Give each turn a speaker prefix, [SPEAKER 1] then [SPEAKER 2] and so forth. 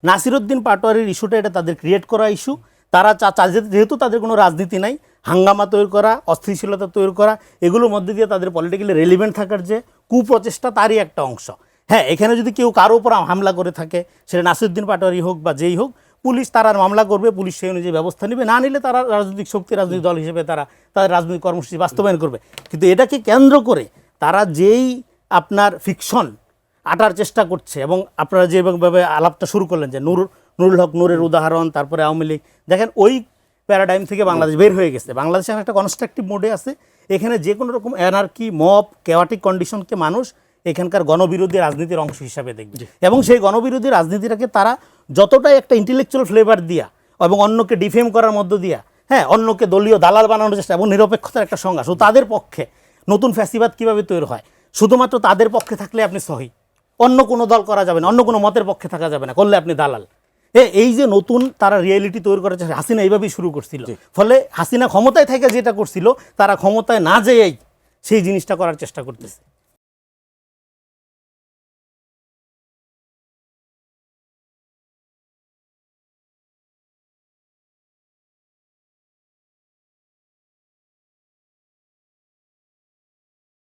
[SPEAKER 1] নাসিরউদ্দিন পাটোয়ারির ইস্যুটা এটা তাদের ক্রিয়েট করা ইস্যু। তারা যেহেতু তাদের কোনো রাজনীতি নাই, হাঙ্গামা তৈরি করা, অস্থিতিশীলতা তৈরি করা, এগুলোর মধ্যে দিয়ে তাদের পলিটিক্যালি রেলিভেন্ট থাকার যে কুপ্রচেষ্টা, তারই একটা অংশ। হ্যাঁ, এখানে যদি কেউ কারো উপর হামলা করে থাকে, সেটা নাসিরউদ্দিন পাটোয়ারি হোক বা যেই হোক, পুলিশ তারা মামলা করবে, পুলিশ সেই অনুযায়ী ব্যবস্থা নেবে। না নিলে তারা রাজনৈতিক শক্তি, রাজনৈতিক দল হিসেবে তারা তাদের রাজনৈতিক কর্মসূচি বাস্তবায়ন করবে। কিন্তু এটাকে কেন্দ্র করে তারা যেই আপনার ফিকশন আটার চেষ্টা করছে, এবং আপনারা যেভাবে আলাপটা শুরু করলেন যে নুরুল হক নূরের উদাহরণ, তারপরে আওয়ামী লীগ, দেখেন ওই প্যারাডাইম থেকে বাংলাদেশ বের হয়ে গেছে। বাংলাদেশে একটা কনস্ট্রাকটিভ মোডে আছে। এখানে যে কোনো রকম অ্যানার্কি, মব, কেওয়াটিক কন্ডিশনকে মানুষ এখানকার গণবিরোধী রাজনীতির অংশ হিসাবে দেখবে, এবং সেই গণবিরোধী রাজনীতিটাকে তারা যতটাই একটা ইন্টেলেকচুয়াল ফ্লেভার দিয়া এবং অন্যকে ডিফেম করার মধ্য দিয়া, হ্যাঁ, অন্যকে দলীয় দালাল বানানোর চেষ্টা এবং নিরপেক্ষতার একটা সংজ্ঞা, শুধু তাদের পক্ষে নতুন ফ্যাসিবাদ কীভাবে তৈরি হয়, শুধুমাত্র তাদের পক্ষে থাকলে আপনি সহি, অন্য কোনো দল করা যাবে না, অন্য কোনো মতের পক্ষে থাকা যাবে না, করলে আপনি দালাল। এই যে নতুন তারা রিয়েলিটি তৈরি করার চেষ্টা হাসিনা এইভাবেই শুরু করছিল। ফলে হাসিনা ক্ষমতায় থেকে যেটা করছিল, তারা ক্ষমতায় না যেয়েই সেই জিনিসটা করার চেষ্টা করতেছে।